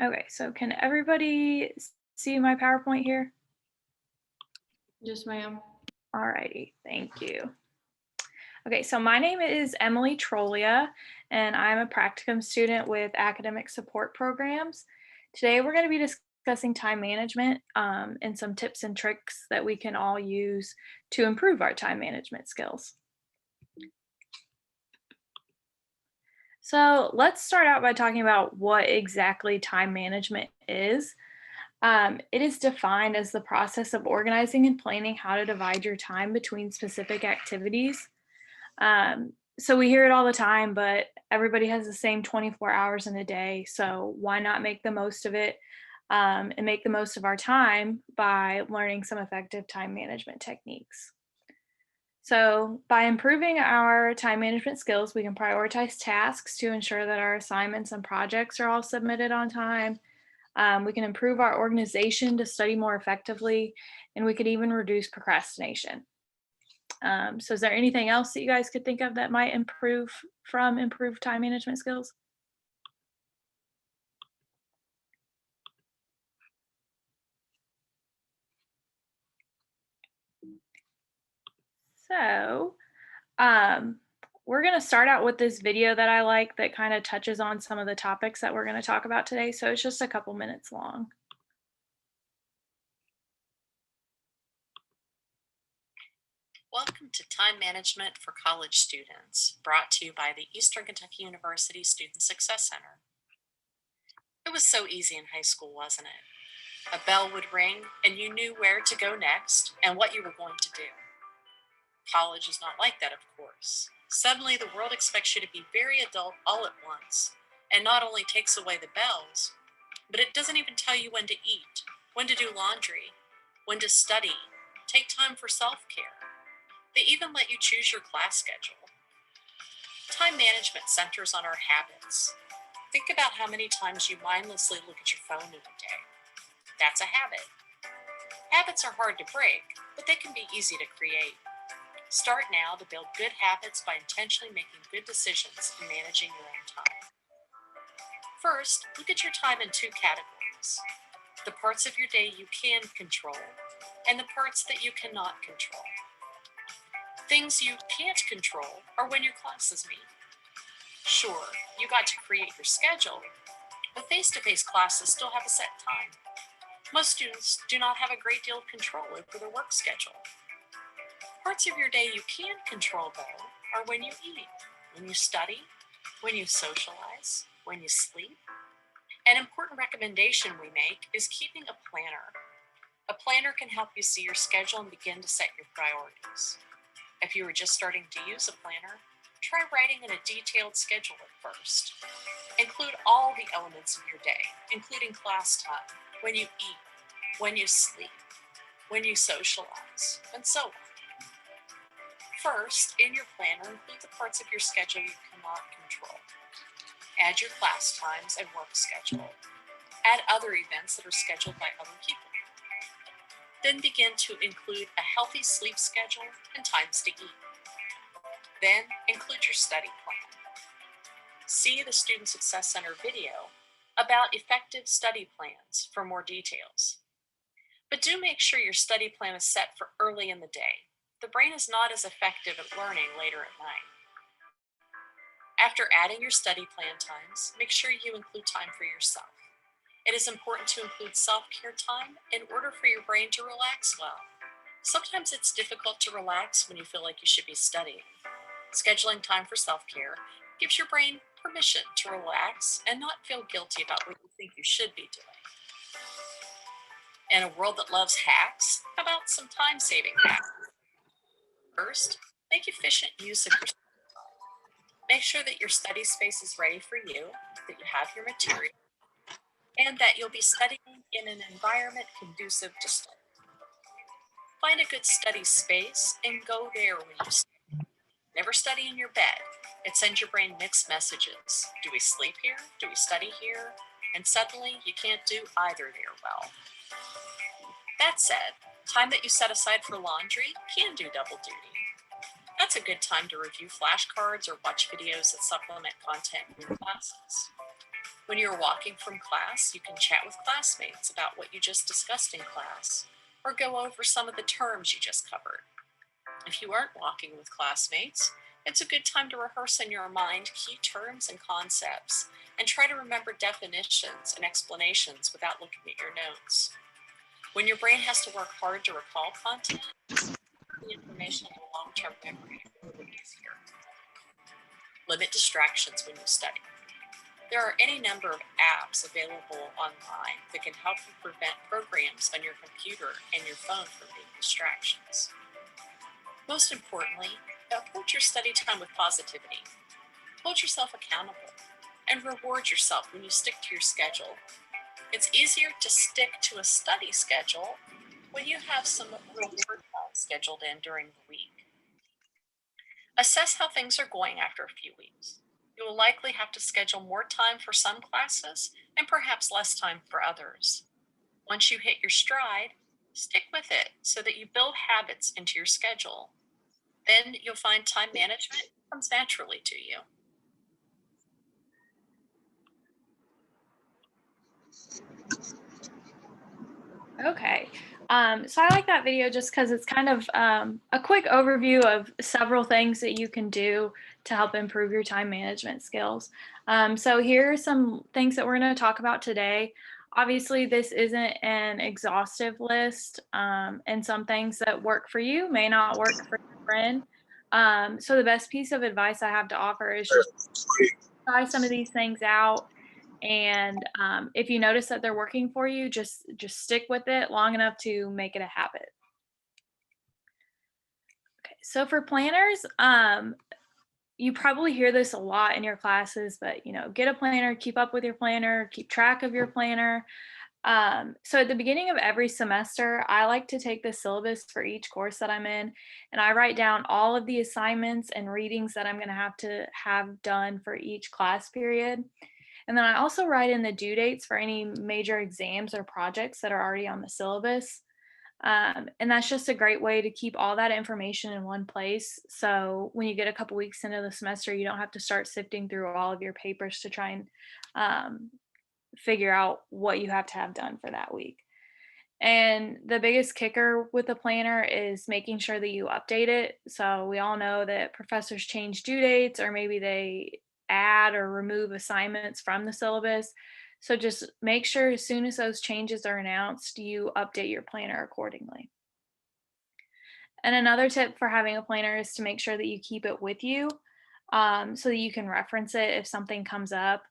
Okay, so can everybody see my PowerPoint here? Yes, ma'am. Alrighty, thank you. Okay, so my name is Emily Trolia, and I'm a practicum student with academic support programs. Today, we're going to be discussing time management and some tips and tricks that we can all use to improve our time management skills. So let's start out by talking about what exactly time management is. It is defined as the process of organizing and planning how to divide your time between specific activities. So we hear it all the time, but everybody has the same 24 hours in a day. So why not make the most of it and make the most of our time by learning some effective time management techniques? So, by improving our time management skills, we can prioritize tasks to ensure that our assignments and projects are all submitted on time. We can improve our organization to study more effectively, and we could even reduce procrastination. So, is there anything else that you guys could think of that might improve from improved time management skills? So, um, we're going to start out with this video that I like that kind of touches on some of the topics that we're going to talk about today. So, it's just a couple minutes long. Welcome to Time Management for College Students, brought to you by the Eastern Kentucky University Student Success Center. It was so easy in high school, wasn't it? A bell would ring and you knew where to go next and what you were going to do. College is not like that, of course. Suddenly, the world expects you to be very adult all at once, and not only takes away the bells, but it doesn't even tell you when to eat, when to do laundry, when to study, take time for self-care. They even let you choose your class schedule. Time management centers on our habits. Think about how many times you mindlessly look at your phone in a day. That's a habit. Habits are hard to break, but they can be easy to create. Start now to build good habits by intentionally making good decisions and managing your own time. First, look at your time in two categories: the parts of your day you can control and the parts that you cannot control. Things you can't control are when your classes meet. Sure, you got to create your schedule, but face-to-face classes still have a set time. Most students do not have a great deal of control over their work schedule. Parts of your day you can control, though, are when you eat, when you study, when you socialize, when you sleep. An important recommendation we make is keeping a planner. A planner can help you see your schedule and begin to set your priorities. If you are just starting to use a planner, try writing in a detailed schedule at first. Include all the elements of your day, including class time, when you eat, when you sleep, when you socialize, and so on. First, in your planner, include the parts of your schedule you cannot control. Add your class times and work schedule. Add other events that are scheduled by other people. Then begin to include a healthy sleep schedule and times to eat. Then include your study plan. See the Student Success Center video about effective study plans for more details. But do make sure your study plan is set for early in the day. The brain is not as effective at learning later at night. After adding your study plan times, make sure you include time for yourself. It is important to include self-care time in order for your brain to relax well. Sometimes it's difficult to relax when you feel like you should be studying. Scheduling time for self-care gives your brain permission to relax and not feel guilty about what you think you should be doing. In a world that loves hacks, how about some time-saving hacks? First, make efficient use of your time. Make sure that your study space is ready for you, that you have your material, and that you'll be studying in an environment conducive to study. Find a good study space and go there when you study. Never study in your bed. It sends your brain mixed messages. Do we sleep here? Do we study here? And suddenly you can't do either there well. That said, time that you set aside for laundry can do double duty. That's a good time to review flashcards or watch videos that supplement content in your classes. When you're walking from class, you can chat with classmates about what you just discussed in class, or go over some of the terms you just covered. If you aren't walking with classmates, it's a good time to rehearse in your mind key terms and concepts, and try to remember definitions and explanations without looking at your notes. When your brain has to work hard to recall content, the information in long-term memory is a little easier. Limit distractions when you study. There are any number of apps available online that can help you prevent programs on your computer and your phone from being distractions. Most importantly, approach your study time with positivity. Hold yourself accountable and reward yourself when you stick to your schedule. It's easier to stick to a study schedule when you have some reward time scheduled in during the week. Assess how things are going after a few weeks. You will likely have to schedule more time for some classes and perhaps less time for others. Once you hit your stride, stick with it so that you build habits into your schedule. Then you'll find time management comes naturally to you. Okay. So I like that video just because it's kind of a quick overview of several things that you can do to help improve your time management skills. So here are some things that we're going to talk about today. Obviously, this isn't an exhaustive list, and some things that work for you may not work for your friend. So the best piece of advice I have to offer is just try some of these things out, and if you notice that they're working for you, just stick with it long enough to make it a habit. Okay, so for planners, you probably hear this a lot in your classes, but get a planner, keep up with your planner, keep track of your planner. So at the beginning of every semester, I like to take the syllabus for each course that I'm in, and I write down all of the assignments and readings that I'm going to have done for each class period. And then I also write in the due dates for any major exams or projects that are already on the syllabus. And that's just a great way to keep all that information in one place. So when you get a couple weeks into the semester, you don't have to start sifting through all of your papers to try and um, figure out what you have to have done for that week. And the biggest kicker with the planner is making sure that you update it. So we all know that professors change due dates, or maybe they add or remove assignments from the syllabus. So just make sure as soon as those changes are announced, you update your planner accordingly. And another tip for having a planner is to make sure that you keep it with you, so that you can reference it if something comes up.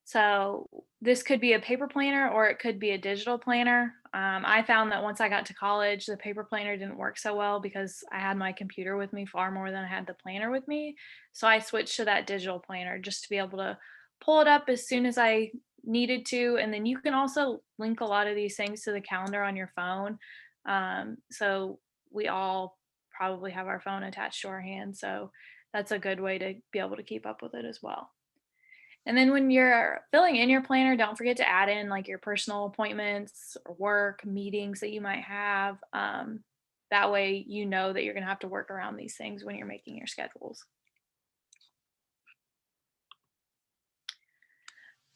So this could be a paper planner or it could be a digital planner. I found that once I got to college, the paper planner didn't work so well because I had my computer with me far more than I had the planner with me. So I switched to that digital planner just to be able to pull it up as soon as I needed to. And then you can also link a lot of these things to the calendar on your phone. So we all probably have our phone attached to our hand. So that's a good way to be able to keep up with it as well. And then when you're filling in your planner, don't forget to add in like your personal appointments or work meetings that you might have. That way, you know that you're going to have to work around these things when you're making your schedules.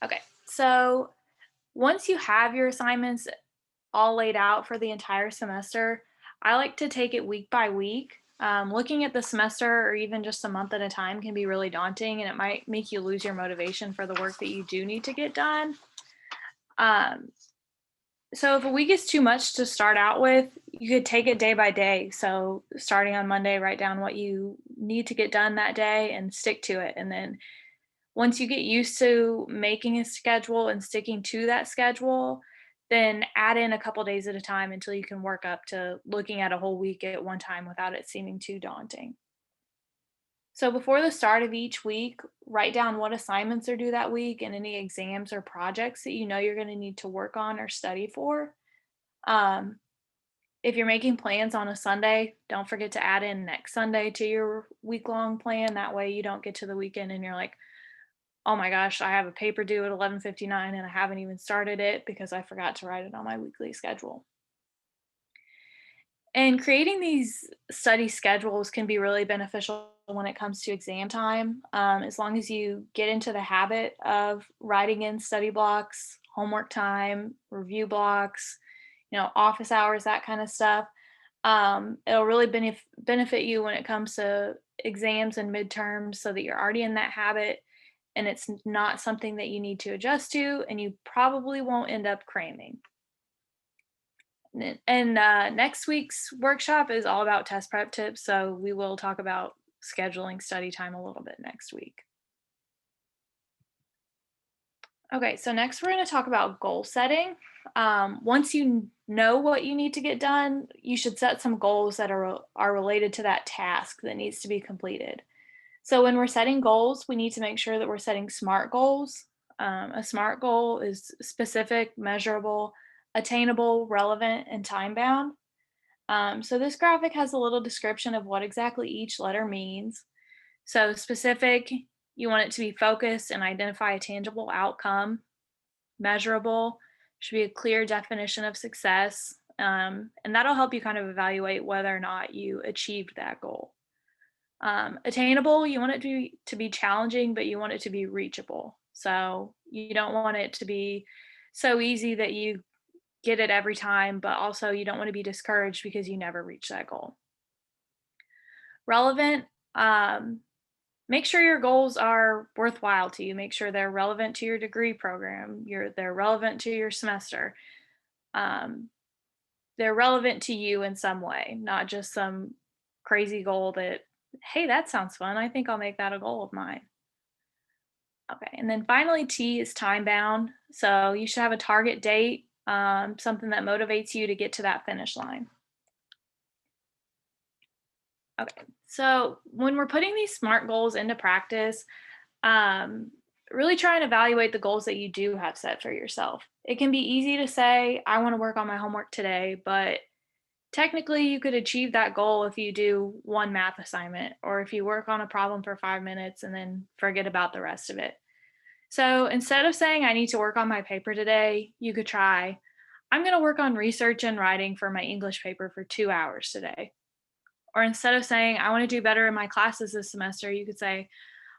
Okay, so once you have your assignments all laid out for the entire semester, I like to take it week by week. Looking at the semester or even just a month at a time can be really daunting, and it might make you lose your motivation for the work that you do need to get done. Um, so if a week is too much to start out with, you could take it day by day. So starting on Monday, write down what you need to get done that day and stick to it. And then once you get used to making a schedule and sticking to that schedule, then add in a couple days at a time until you can work up to looking at a whole week at one time without it seeming too daunting. So before the start of each week, write down what assignments are due that week and any exams or projects that you know you're going to need to work on or study for. Um, if you're making plans on a Sunday, don't forget to add in next Sunday to your week long plan. That way you don't get to the weekend and you're like, oh my gosh, I have a paper due at 11:59 and I haven't even started it because I forgot to write it on my weekly schedule. And creating these study schedules can be really beneficial when it comes to exam time, as long as you get into the habit of writing in study blocks, homework time, review blocks, office hours, that kind of stuff. It'll really benefit you when it comes to exams and midterms so that you're already in that habit and it's not something that you need to adjust to, and you probably won't end up cramming. And next week's workshop is all about test prep tips. So we will talk about scheduling study time a little bit next week. Okay, so next we're going to talk about goal setting. Once you know what you need to get done, you should set some goals that are related to that task that needs to be completed. So when we're setting goals, we need to make sure that we're setting SMART goals. A SMART goal is specific, measurable, attainable, relevant, and time bound. So this graphic has a little description of what exactly each letter means. So specific, you want it to be focused and identify a tangible outcome. Measurable should be a clear definition of success. And that'll help you kind of evaluate whether or not you achieved that goal. Attainable, you want it to be challenging, but you want it to be reachable. So you don't want it to be so easy that you get it every time, but also you don't want to be discouraged because you never reach that goal. Relevant, make sure your goals are worthwhile to you. Make sure they're relevant to your degree program. They're relevant to your semester. Um, they're relevant to you in some way, not just some crazy goal that, hey, that sounds fun. I think I'll make that a goal of mine. Okay, and then finally, T is time bound. So you should have a target date, something that motivates you to get to that finish line. Okay, so when we're putting these SMART goals into practice, um, really try and evaluate the goals that you do have set for yourself. It can be easy to say, I want to work on my homework today, but technically you could achieve that goal if you do one math assignment or if you work on a problem for 5 minutes and then forget about the rest of it. So instead of saying, I need to work on my paper today, you could try, I'm going to work on research and writing for my English paper for 2 hours today. Or instead of saying, I want to do better in my classes this semester, you could say,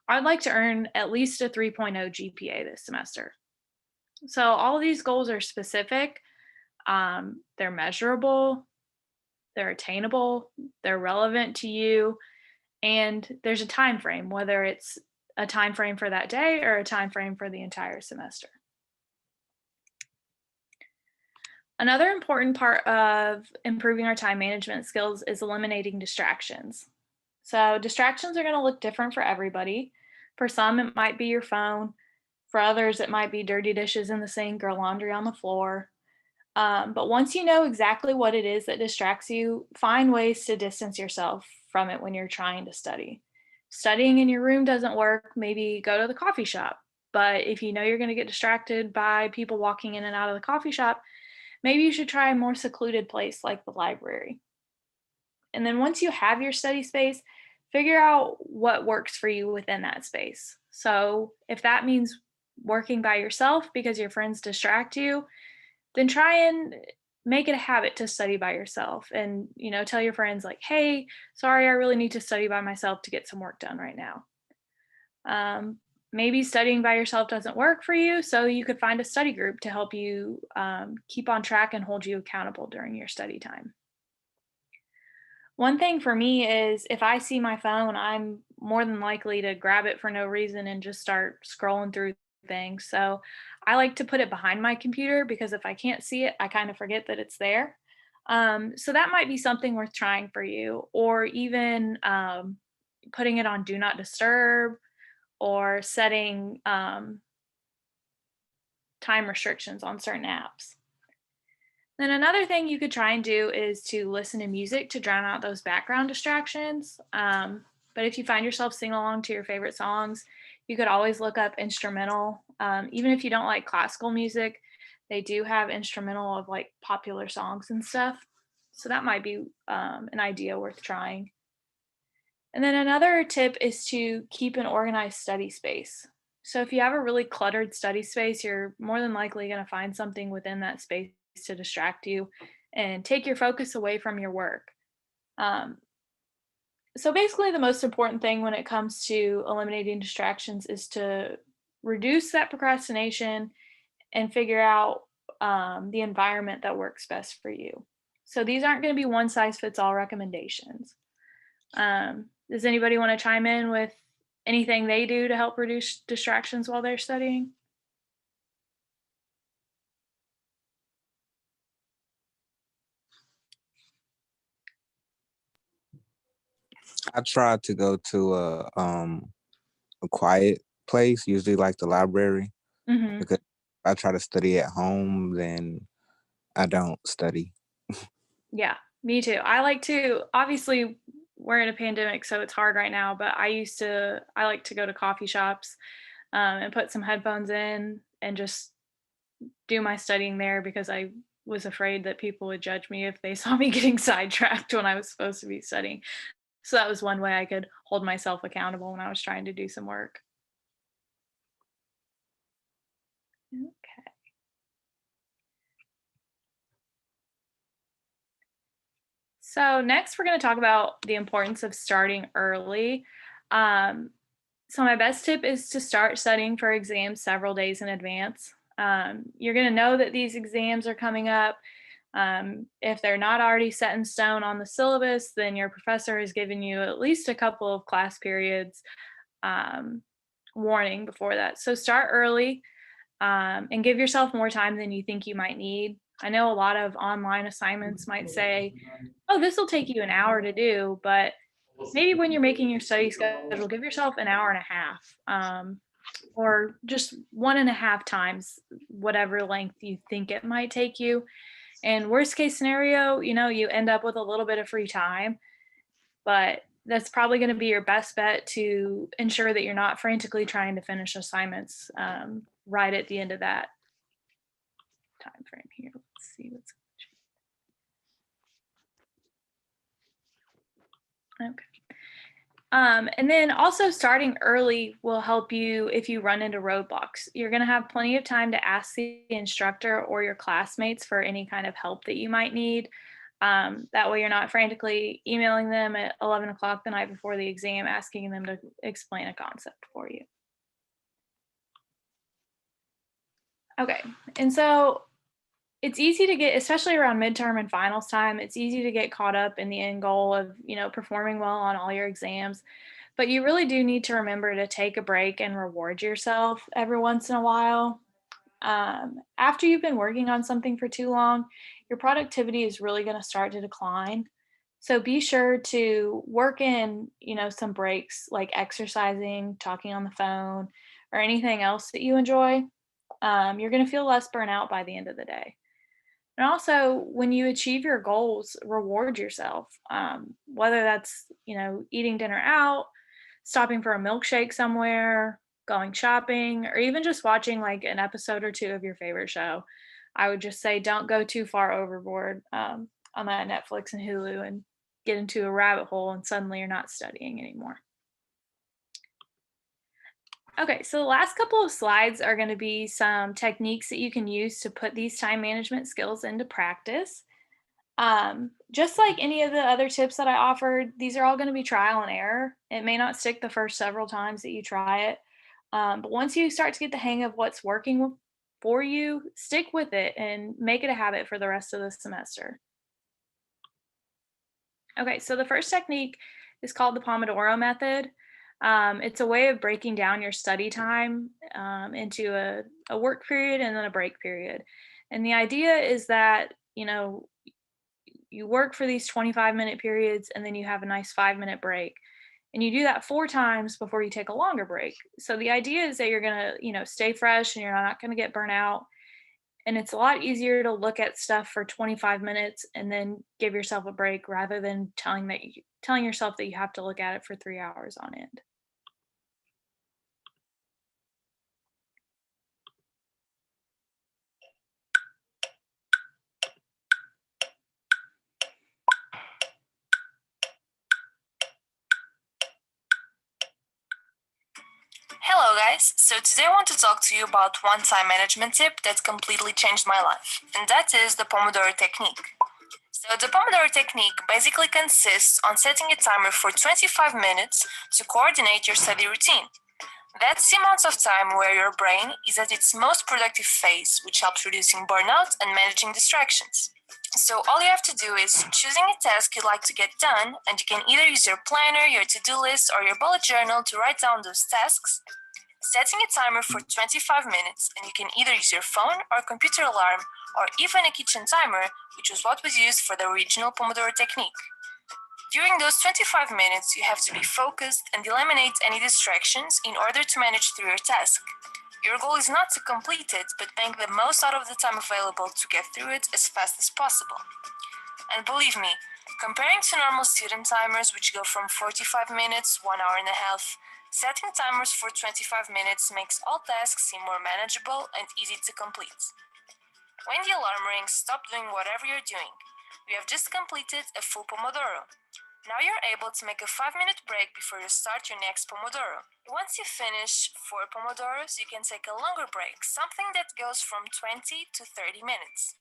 I'd like to earn at least a 3.0 GPA this semester. So all of these goals are specific, they're measurable, they're attainable, they're relevant to you, and there's a time frame, whether it's a time frame for that day or a time frame for the entire semester. Another important part of improving our time management skills is eliminating distractions. So distractions are going to look different for everybody. For some, it might be your phone. For others, it might be dirty dishes in the sink or laundry on the floor. But once you know exactly what it is that distracts you, find ways to distance yourself from it when you're trying to study. Studying in your room doesn't work, maybe go to the coffee shop. But if you know you're going to get distracted by people walking in and out of the coffee shop, maybe you should try a more secluded place like the library. And then once you have your study space, figure out what works for you within that space. So if that means working by yourself because your friends distract you, then try and make it a habit to study by yourself and tell your friends like, hey, sorry, I really need to study by myself to get some work done right now. Maybe studying by yourself doesn't work for you, so you could find a study group to help you keep on track and hold you accountable during your study time. One thing for me is if I see my phone, I'm more than likely to grab it for no reason and just start scrolling through things. So I like to put it behind my computer because if I can't see it, I kind of forget that it's there. So that might be something worth trying for you, or even putting it on Do Not Disturb or setting time restrictions on certain apps. Then another thing you could try and do is to listen to music to drown out those background distractions. But if you find yourself singing along to your favorite songs, you could always look up instrumental. Even if you don't like classical music, they do have instrumental of like popular songs and stuff. So that might be an idea worth trying. And then another tip is to keep an organized study space. So if you have a really cluttered study space, you're more than likely going to find something within that space to distract you. and take your focus away from your work. So basically, the most important thing when it comes to eliminating distractions is to reduce that procrastination and figure out the environment that works best for you. So these aren't going to be one size fits all recommendations. Does anybody want to chime in with anything they do to help reduce distractions while they're studying? I try to go to a quiet place, usually like the library, Hmm. because I try to study at home, then I don't study. Yeah, me too. I like to, obviously, we're in a pandemic, so it's hard right now, but I like to go to coffee shops and put some headphones in and just do my studying there because I was afraid that people would judge me if they saw me getting sidetracked when I was supposed to be studying. So that was one way I could hold myself accountable when I was trying to do some work. Okay. So next we're going to talk about the importance of starting early. Um, so my best tip is to start studying for exams several days in advance. You're going to know that these exams are coming up. If they're not already set in stone on the syllabus, then your professor has given you at least a couple of class periods um, warning before that. So start early and give yourself more time than you think you might need. I know a lot of online assignments might say, oh, this will take you an hour to do, but maybe when you're making your study schedule, give yourself an hour and a half or just 1.5 times whatever length you think it might take you. And worst case scenario, you end up with a little bit of free time, but that's probably going to be your best bet to ensure that you're not frantically trying to finish assignments right at the end of that time frame here. Let's see what's okay. And then also starting early will help you if you run into roadblocks. You're going to have plenty of time to ask the instructor or your classmates for any kind of help that you might need. That way you're not frantically emailing them at 11 o'clock the night before the exam, asking them to explain a concept for you. Okay, and so it's easy to get, especially around midterm and finals time, it's easy to get caught up in the end goal of, performing well on all your exams. But you really do need to remember to take a break and reward yourself every once in a while. After you've been working on something for too long, your productivity is really going to start to decline. So be sure to work in, some breaks like exercising, talking on the phone, or anything else that you enjoy. You're going to feel less burnout by the end of the day. And also, when you achieve your goals, reward yourself. Whether that's, eating dinner out, stopping for a milkshake somewhere, going shopping, or even just watching like an episode or two of your favorite show. I would just say don't go too far overboard on that Netflix and Hulu and get into a rabbit hole and suddenly you're not studying anymore. Okay, so the last couple of slides are going to be some techniques that you can use to put these time management skills into practice. Just like any of the other tips that I offered, these are all going to be trial and error. It may not stick the first several times that you try it. But once you start to get the hang of what's working for you, stick with it and make it a habit for the rest of the semester. Okay, so the first technique is called the Pomodoro method. It's a way of breaking down your study time into a work period and then a break period. And the idea is that, you work for these 25-minute periods and then you have a nice 5-minute break. And you do that 4 times before you take a longer break. So the idea is that you're going to, stay fresh and you're not going to get burnt out. And it's a lot easier to look at stuff for 25 minutes and then give yourself a break rather than telling yourself that you have to look at it for 3 hours on end. Hello guys, so today I want to talk to you about one time management tip that completely changed my life, and that is the Pomodoro technique. So the Pomodoro technique basically consists on setting a timer for 25 minutes to coordinate your study routine. That's the amount of time where your brain is at its most productive phase, which helps reducing burnout and managing distractions. So all you have to do is choosing a task you'd like to get done, and you can either use your planner, your to-do list, or your bullet journal to write down those tasks, setting a timer for 25 minutes, and you can either use your phone or computer alarm, or even a kitchen timer, which was what was used for the original Pomodoro technique. During those 25 minutes, you have to be focused and eliminate any distractions in order to manage through your task. Your goal is not to complete it, but make the most out of the time available to get through it as fast as possible. And believe me, comparing to normal student timers, which go from 45 minutes, 1 hour and a half, setting timers for 25 minutes makes all tasks seem more manageable and easy to complete. When the alarm rings, stop doing whatever you're doing. You have just completed a full Pomodoro. Now you're able to make a 5-minute break before you start your next Pomodoro. Once you finish 4 Pomodoros, you can take a longer break, something that goes from 20 to 30 minutes.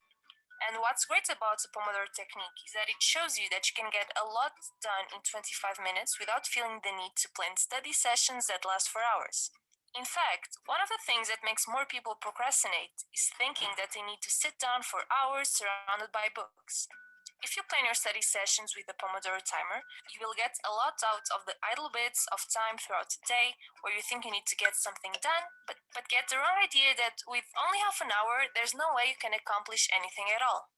And what's great about the Pomodoro technique is that it shows you that you can get a lot done in 25 minutes without feeling the need to plan study sessions that last for hours. In fact, one of the things that makes more people procrastinate is thinking that they need to sit down for hours surrounded by books. If you plan your study sessions with the Pomodoro timer, you will get a lot out of the idle bits of time throughout the day where you think you need to get something done, but get the wrong idea that with only half an hour, there's no way you can accomplish anything at all.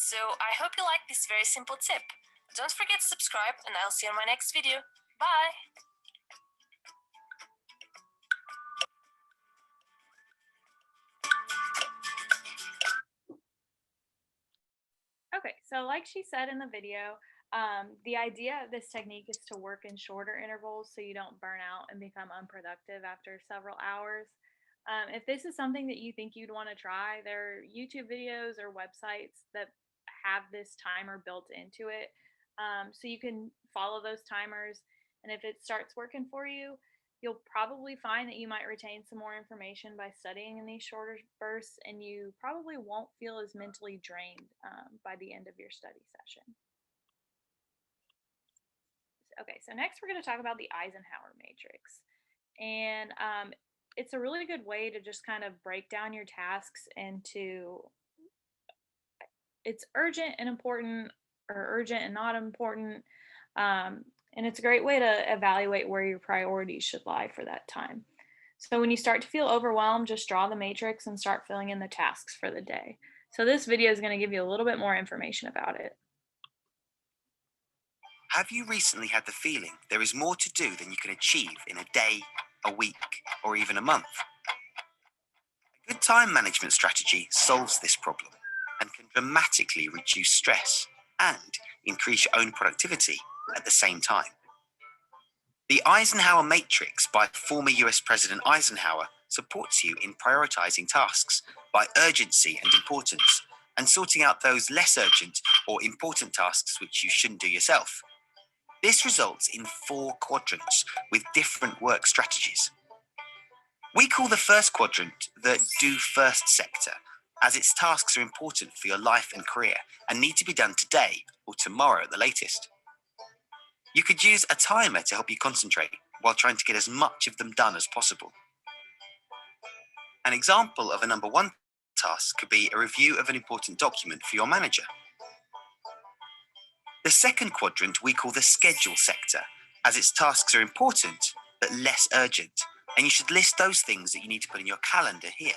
So I hope you like this very simple tip. Don't forget to subscribe, and I'll see you in my next video. Bye! Okay, so like she said in the video, the idea of this technique is to work in shorter intervals so you don't burn out and become unproductive after several hours. If this is something that you think you'd want to try, there are YouTube videos or websites that have this timer built into it. So you can follow those timers, and if it starts working for you, you'll probably find that you might retain some more information by studying in these shorter bursts, and you probably won't feel as mentally drained by the end of your study session. Okay, so next we're going to talk about the Eisenhower matrix. And it's a really good way to just kind of break down your tasks into it's urgent and important, or urgent and not important. And it's a great way to evaluate where your priorities should lie for that time. So when you start to feel overwhelmed, just draw the matrix and start filling in the tasks for the day. So this video is going to give you a little bit more information about it. Have you recently had the feeling there is more to do than you can achieve in a day, a week, or even a month? A good time management strategy solves this problem and can dramatically reduce stress and increase your own productivity at the same time. The Eisenhower matrix by former US President Eisenhower supports you in prioritizing tasks by urgency and importance and sorting out those less urgent or important tasks which you shouldn't do yourself. This results in 4 quadrants with different work strategies. We call the first quadrant the do first sector, as its tasks are important for your life and career and need to be done today or tomorrow at the latest. You could use a timer to help you concentrate while trying to get as much of them done as possible. An example of a number 1 task could be a review of an important document for your manager. The second quadrant we call the schedule sector, as its tasks are important but less urgent, and you should list those things that you need to put in your calendar here.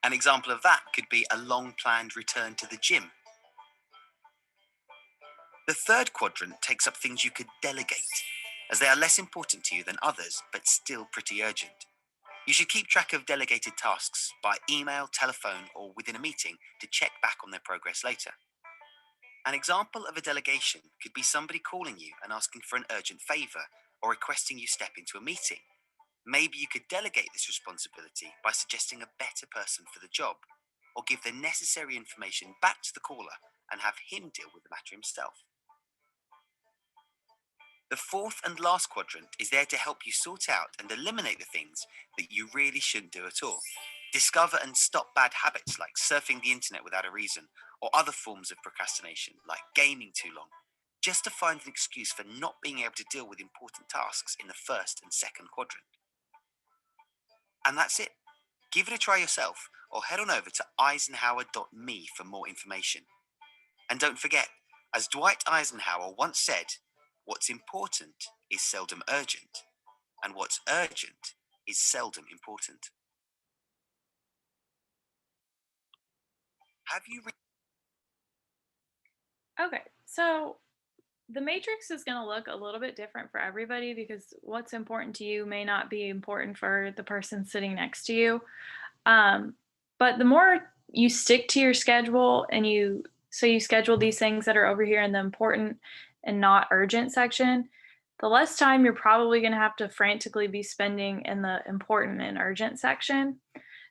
An example of that could be a long-planned return to the gym. The third quadrant takes up things you could delegate, as they are less important to you than others, but still pretty urgent. You should keep track of delegated tasks by email, telephone, or within a meeting to check back on their progress later. An example of a delegation could be somebody calling you and asking for an urgent favor or requesting you step into a meeting. Maybe you could delegate this responsibility by suggesting a better person for the job, or give the necessary information back to the caller and have him deal with the matter himself. The fourth and last quadrant is there to help you sort out and eliminate the things that you really shouldn't do at all. Discover and stop bad habits like surfing the internet without a reason, or other forms of procrastination like gaming too long, just to find an excuse for not being able to deal with important tasks in the first and second quadrant. And that's it. Give it a try yourself, or head on over to eisenhower.me for more information. And don't forget, as Dwight Eisenhower once said, what's important is seldom urgent, and what's urgent is seldom important. Have you Okay, so the matrix is going to look a little bit different for everybody because what's important to you may not be important for the person sitting next to you. But the more you stick to your schedule and you schedule these things that are over here in the important and not urgent section, the less time you're probably going to have to frantically be spending in the important and urgent section.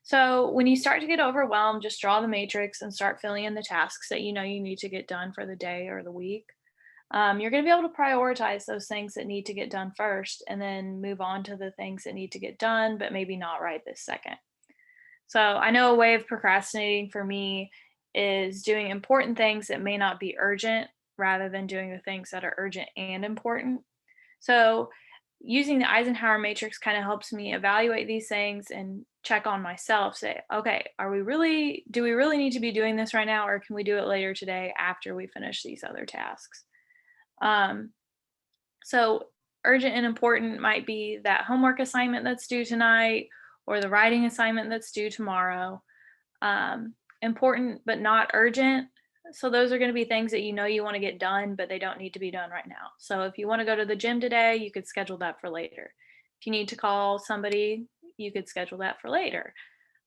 So when you start to get overwhelmed, just draw the matrix and start filling in the tasks that you know you need to get done for the day or the week. You're going to be able to prioritize those things that need to get done first and then move on to the things that need to get done, but maybe not right this second. So I know a way of procrastinating for me is doing important things that may not be urgent rather than doing the things that are urgent and important. So using the Eisenhower matrix kind of helps me evaluate these things and check on myself, say, okay, do we really need to be doing this right now, or can we do it later today after we finish these other tasks? So urgent and important might be that homework assignment that's due tonight or the writing assignment that's due tomorrow. Important but not urgent. So those are going to be things that you know you want to get done, but they don't need to be done right now. So if you want to go to the gym today, you could schedule that for later. If you need to call somebody, you could schedule that for later.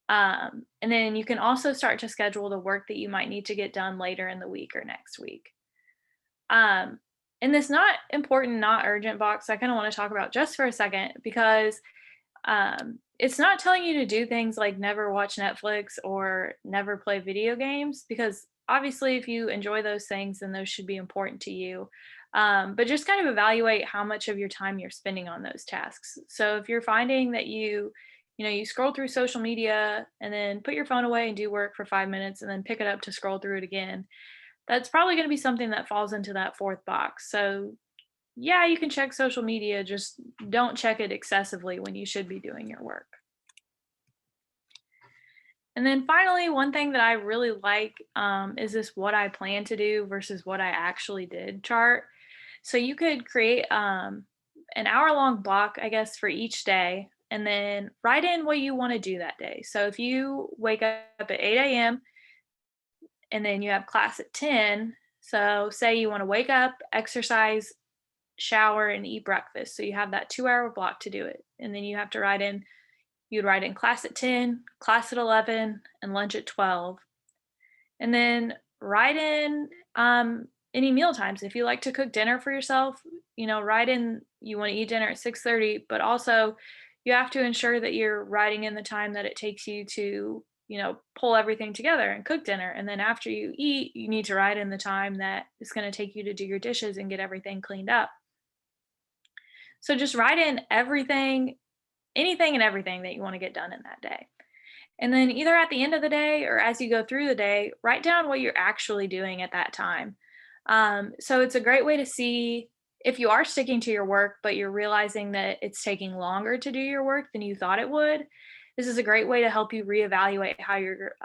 And then you can also start to schedule the work that you might need to get done later in the week or next week. In this not important, not urgent box, I kind of want to talk about just for a second because it's not telling you to do things like never watch Netflix or never play video games, because obviously if you enjoy those things, then those should be important to you. But just kind of evaluate how much of your time you're spending on those tasks. So if you're finding that you scroll through social media and then put your phone away and do work for 5 minutes and then pick it up to scroll through it again, that's probably going to be something that falls into that fourth box. So yeah, you can check social media, just don't check it excessively when you should be doing your work. And then finally, one thing that I really like is this what I plan to do versus what I actually did chart. So you could create an hour-long block, I guess, for each day, and then write in what you want to do that day. So if you wake up at 8 a.m. and then you have class at 10, so say you want to wake up, exercise, shower, and eat breakfast. So you have that 2-hour block to do it. And then you have to you'd write in class at 10, class at 11, and lunch at 12. And then write in any meal times. If you like to cook dinner for yourself, write in you want to eat dinner at 6:30, but also you have to ensure that you're writing in the time that it takes you to, pull everything together and cook dinner. And then after you eat, you need to write in the time that it's going to take you to do your dishes and get everything cleaned up. So just write in anything and everything that you want to get done in that day. And then either at the end of the day or as you go through the day, write down what you're actually doing at that time. So it's a great way to see if you are sticking to your work, but you're realizing that it's taking longer to do your work than you thought it would. This is a great way to help you reevaluate how you're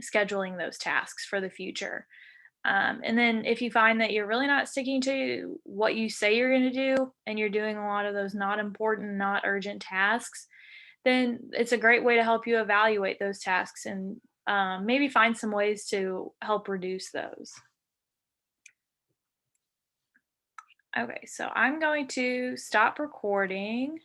scheduling those tasks for the future. And then if you find that you're really not sticking to what you say you're going to do and you're doing a lot of those not important, not urgent tasks, then it's a great way to help you evaluate those tasks and maybe find some ways to help reduce those. Okay, so I'm going to stop recording.